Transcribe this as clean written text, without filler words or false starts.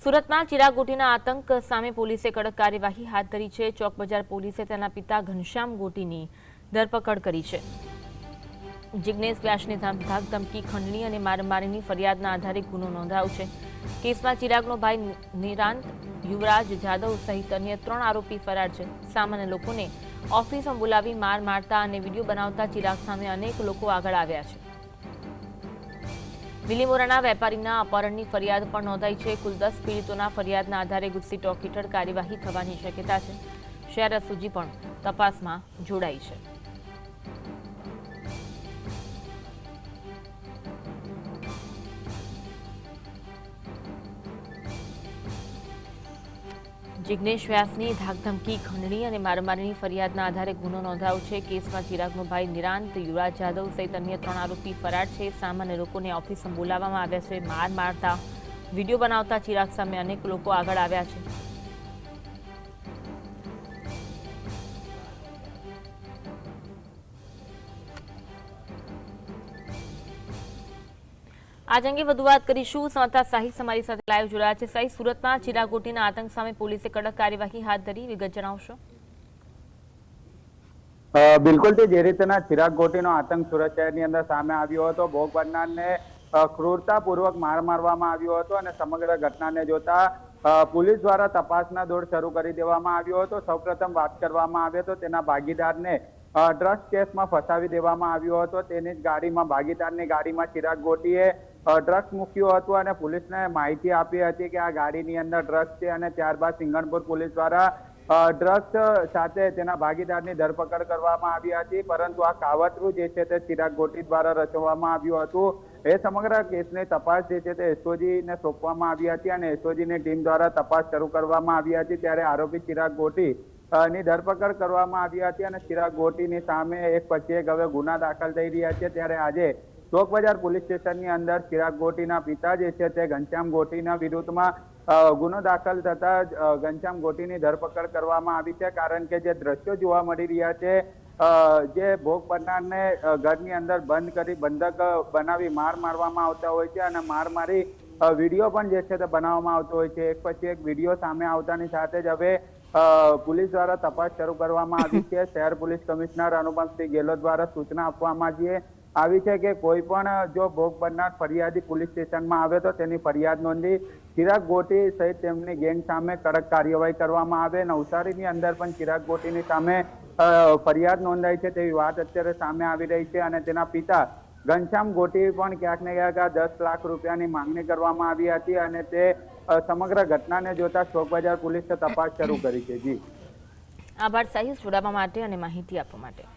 સુરતમાં ચિરાગ ગોટીના આતંક સામે પોલીસે કડક કાર્યવાહી હાથ ધરી છે। ચોક બજાર પોલીસે તેના પિતા ઘનશ્યામ ગોટીની ધરપકડ કરી છે। જિગ્નેશ વ્યાસની ધાક ધમકી, ખંડણી અને મારામારીની ફરિયાદના આધારે ગુનો નોંધાયો છે। કેસમાં ચિરાગનો ભાઈ નિરાંત યુવરાજ જાદવ સહિત અન્ય 3 આરોપી ફરાર છે। સામાન્ય લોકોને ઓફિસમાં બોલાવી માર મારતા અને વિડીયો બનાવતા ચિરાગ સામે અનેક લોકો આગળ આવ્યા છે। વિલીમોરાના વેપારીના અપહરણની ફરિયાદ પણ નોંધાઈ છે। કુલ 10 પીડિતોના ફરિયાદના આધારે ગુસ્સી ટોક હેઠળ કાર્યવાહી થવાની શક્યતા છે। શહેર એસઓજી પણ તપાસમાં જોડાઈ છે। જિગ્નેશ વ્યાસની ધાકધમકી, ખંડણી અને મારામારીની ફરિયાદના આધારે ગુનો નોંધાયો છે। કેસમાં ચિરાગનો ભાઈ નિરાંત યુવરાજ જાદવ સહિત અન્ય 3 આરોપી ફરાર છે। સામાન્ય લોકોને ઓફિસમાં બોલાવવામાં આવ્યા છે। માર મારતા, વિડીયો બનાવતા ચિરાગ સામે અનેક લોકો આગળ આવ્યા છે। આજ અંગે વધુ વાત કરીશું। સંવાદદાતા સાહિસ અમારી સાથે લાઈવ જોડાયા છે। સાહિસ, સુરતમાં ચિરાગ ગોટીના આતંક સામે પોલીસે કડક કાર્યવાહી હાથ ધરી, વિગત જણાવશો? બિલકુલ જે રીતના ચિરાગ ગોટીનો આતંક સુરત શહેરની અંદર સામે આવ્યો હતો, ભોગ બનનારને ક્રૂરતાપૂર્વક માર મારવામાં આવ્યો હતો અને સમગ્ર ઘટનાને જોતા પોલીસ દ્વારા તપાસના દોર શરૂ કરી દેવામાં આવ્યો હતો। સૌપ્રથમ વાત કરવામાં આવે તો તેના ભાગીદારને ડ્રગ્સ કેસમાં ફસાવી દેવામાં આવ્યો હતો। તેની જ ગાડીમાં, ભાગીદારની ગાડીમાં ચિરાગ ગોટીએ ડ્રગ્સ મૂક્યું હતું અને પોલીસને માહિતી આપી હતી કે આ ગાડીની અંદર ડ્રગ્સ છે અને ત્યારબાદ સિંગણપુર પોલીસ દ્વારા ડ્રગ્સ સાથે તેના ભાગીદારની ધરપકડ કરવામાં આવી હતી। પરંતુ આ કાવતરું જે છે તે ચિરાગ ગોટી દ્વારા રચવામાં આવ્યું હતું। એ સમગ્ર કેસની તપાસ જે છે તે એસઓજીને સોંપવામાં આવી હતી અને એસઓજીની ટીમ દ્વારા તપાસ શરૂ કરવામાં આવી હતી। ત્યારે આરોપી ચિરાગ ગોટી ની ધરપકડ કરવામાં આવી હતી અને ચિરાગ ગોટીની સામે એક પછી એક હવે ગુના દાખલ થઈ રહ્યા છે। ત્યારે આજે ચોક બજાર પોલીસ સ્ટેશનની અંદર ચિરાગ ગોટીના પિતા જે છે તે ઘનશ્યામ ગોટીના વિરુદ્ધમાં ગુનો દાખલ થતા ઘનશ્યામ ગોટીની ધરપકડ કરવામાં આવી છે। કારણ કે જે દ્રશ્યો જોવા મળી રહ્યા છે, જે ભોગ બનનારને ઘરની અંદર બંધ કરી બંધક બનાવી માર મારવામાં આવતા હોય છે અને માર મારી વિડીયો પણ જે છે તે બનાવવામાં આવતો હોય છે। એક પછી એક વિડીયો સામે આવતાની સાથે જ હવે પોલીસ દ્વારા તપાસ શરૂ કરવામાં આવી છે। શહેર પોલીસ કમિશનર અનુપમસિંહ ગેહલોત દ્વારા સૂચના આપવામાં આવી છે કે કોઈ પણ જો ભોગ બનનાર ફરિયાદી પોલીસ સ્ટેશનમાં આવે તો તેની ફરિયાદ નોંધી ચિરાગ ગોટી સહિત તેમની ગેંગ સામે કડક કાર્યવાહી કરવામાં આવે। નવસારીની અંદર પણ ચિરાગ ગોટીની સામે ફરિયાદ નોંધાઈ છે તેવી વાત અત્યારે સામે આવી રહી છે અને તેના પિતા ઘનશ્યામ ગોટી પણ ક્યાંક ને ક્યાંક 10 લાખ રૂપિયાની માંગણી કરવામાં આવી હતી અને તે સમગ્ર ઘટનાને જોતા ચોક બજાર પોલીસે તપાસ શરૂ કરી છે। જી, આભાર સાહિસ, જોડાવા માટે અને માહિતી આપવા માટે।